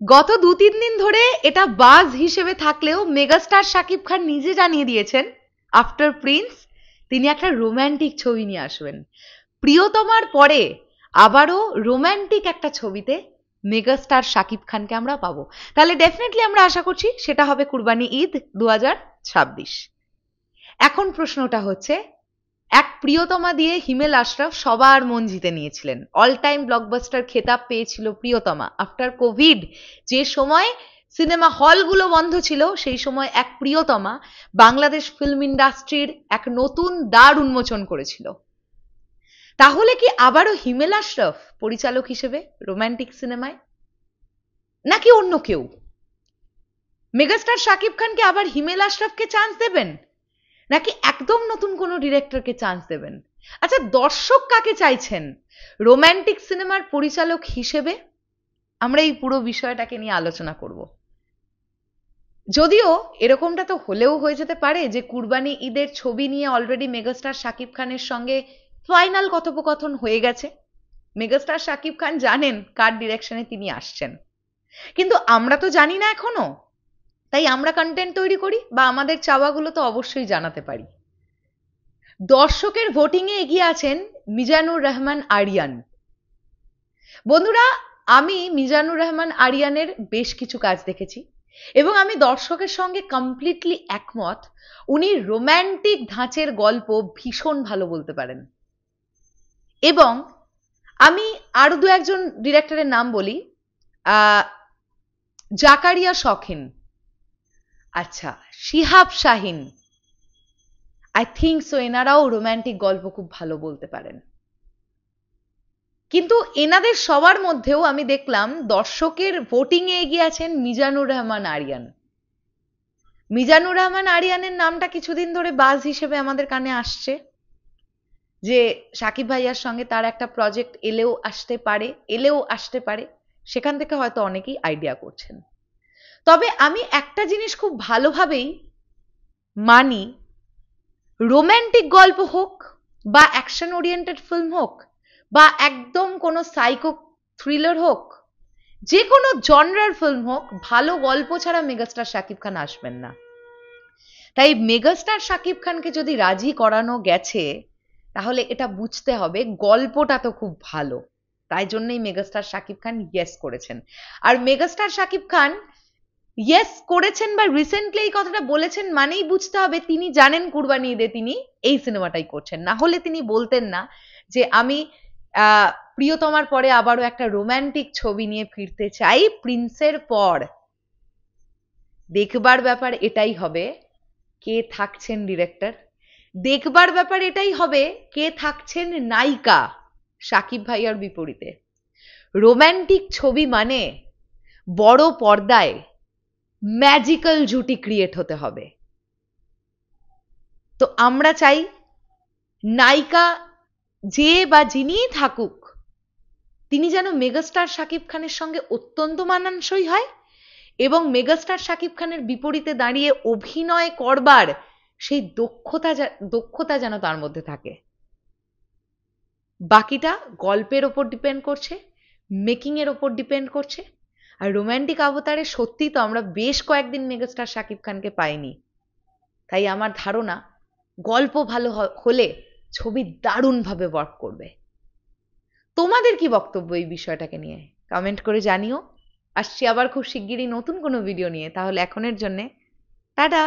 গত 2-3 দিন ধরে এটা বাজ হিসেবে থাকলেও মেগাস্টার শাকিব খান নিজে জানিয়ে দিয়েছেন আফটার প্রিন্স তিনি একটা রোম্যান্টিক ছবি নিয়ে আসবেন। প্রিয়তমার পরে আবারও রোম্যান্টিক একটা ছবিতে মেগাস্টার শাকিব খানকে আমরা পাবো। তাহলে ডেফিনেটলি আমরা আশা করছি সেটা হবে কুরবানি ঈদ 2026। এখন প্রশ্নটা হচ্ছে, এক প্রিয়তমা দিয়ে হিমেল আশরাফ সবার মন জিতে নিয়েছিলেন, অল টাইম ব্লকবাস্টার খেতাব পেয়েছিল প্রিয়তমা। আফটার কোভিড যে সময় সিনেমা হলগুলো বন্ধ ছিল সেই সময় এক প্রিয়তমা বাংলাদেশ ফিল্ম ইন্ডাস্ট্রির এক নতুন দ্বার উন্মোচন করেছিল। তাহলে কি আবারও হিমেল আশরাফ পরিচালক হিসেবে রোম্যান্টিক সিনেমায়, নাকি অন্য কেউ? মেগাস্টার শাকিব খানকে আবার হিমেল আশরাফকে চান্স দেবেন, নাকি একদম নতুন কোনো ডিরেক্টরকে চান্স দেবেন? আচ্ছা, দর্শক কাকে চাইছেন রোম্যান্টিক সিনেমার পরিচালক হিসেবে? আমরা এই পুরো বিষয়টাকে নিয়ে আলোচনা করব। যদিও এরকমটা তো হলেও হয়ে যেতে পারে যে কুরবানি ঈদের ছবি নিয়ে অলরেডি মেগাস্টার শাকিব খানের সঙ্গে ফাইনাল কথোপকথন হয়ে গেছে, মেগাস্টার শাকিব খান জানেন কার ডিরেকশনে তিনি আসছেন, কিন্তু আমরা তো জানি না এখনো। তাই আমরা কন্টেন্ট তৈরি করি বা আমাদের চাওয়াগুলো তো অবশ্যই জানাতে পারি। দর্শকের ভোটিংয়ে এগিয়ে আছেন মিজানুর রহমান আরিয়ান। বন্ধুরা, আমি মিজানুর রহমান আরিয়ানের বেশ কিছু কাজ দেখেছি এবং আমি দর্শকের সঙ্গে কমপ্লিটলি একমত। উনি রোম্যান্টিক ধাঁচের গল্প ভীষণ ভালো বলতে পারেন। এবং আমি আরো দু একজন ডিরেক্টরের নাম বলি, জাকারিয়া শখিন, আচ্ছা Shihab Shahin, I think so এনারাও রোম্যান্টিক গল্প খুব ভালো বলতে পারেন। কিন্তু এনাদের সবার মধ্যেও আমি দেখলাম দর্শকের ভোটিংয়ে এগিয়ে আছেন মিজানুর রহমান আরিয়ান। মিজানুর রহমান আরিয়ানের নামটা কিছুদিন ধরে বাজ হিসেবে আমাদের কানে আসছে, যে সাকিব ভাইয়ার সঙ্গে তার একটা প্রজেক্ট এলেও আসতে পারে, সেখান থেকে হয়তো অনেকেই আইডিয়া করছেন। তবে আমি একটা জিনিস খুব ভালোভাবেই মানি, রোম্যান্টিক গল্প হোক বা অ্যাকশন ওরিয়েন্টেড ফিল্ম হোক বা একদম কোনো সাইকো থ্রিলার হোক, যে কোনো জনরার ফিল্ম হোক, ভালো গল্প ছাড়া মেগাস্টার শাকিব খান আসবেন না। তাই মেগাস্টার শাকিব খানকে যদি রাজি করানো গেছে তাহলে এটা বুঝতে হবে গল্পটা তো খুব ভালো, তাই জন্যই মেগাস্টার শাকিব খান ইয়েস করেছেন। আর মেগাস্টার শাকিব খান ইয়েস করেছেন বা রিসেন্টলি এই কথাটা বলেছেন মানেই বুঝতে হবে তিনি জানেন কুরবানি ঈদে তিনি এই সিনেমাটাই করছেন। না হলে তিনি বলতেন না যে আমি প্রিয়তমার পরে আবারও একটা রোম্যান্টিক ছবি নিয়ে ফিরতে চাই প্রিন্সের পর। দেখবার ব্যাপার এটাই হবে কে থাকছেন ডিরেক্টর, দেখবার ব্যাপার এটাই হবে কে থাকছেন নায়িকা সাকিব ভাইয়ার বিপরীতে। রোম্যান্টিক ছবি মানে বড় পর্দায় ম্যাজিক্যাল জুটি ক্রিয়েট হতে হবে। তো আমরা চাই নায়িকা যে বা যিনিই থাকুক তিনি যেন মেগাস্টার শাকিব খানের সঙ্গে অত্যন্ত মানানসই হয় এবং মেগাস্টার শাকিব খানের বিপরীতে দাঁড়িয়ে অভিনয় করবার সেই দক্ষতা যেন তার মধ্যে থাকে। বাকিটা গল্পের ওপর ডিপেন্ড করছে, মেকিং এর ওপর ডিপেন্ড করছে। আর রোম্যান্টিক অবতারে সত্যি তো আমরা বেশ কয়েকদিন মেগাস্টার শাকিব খানকে পাইনি, তাই আমার ধারণা গল্প ভালো হলে ছবি দারুণভাবে ওয়ার্ক করবে। তোমাদের কি বক্তব্য এই বিষয়টাকে নিয়ে কমেন্ট করে জানিও। আসছি আবার খুব শিগগিরই নতুন কোনো ভিডিও নিয়ে, তাহলে এখনের জন্যে টাটা।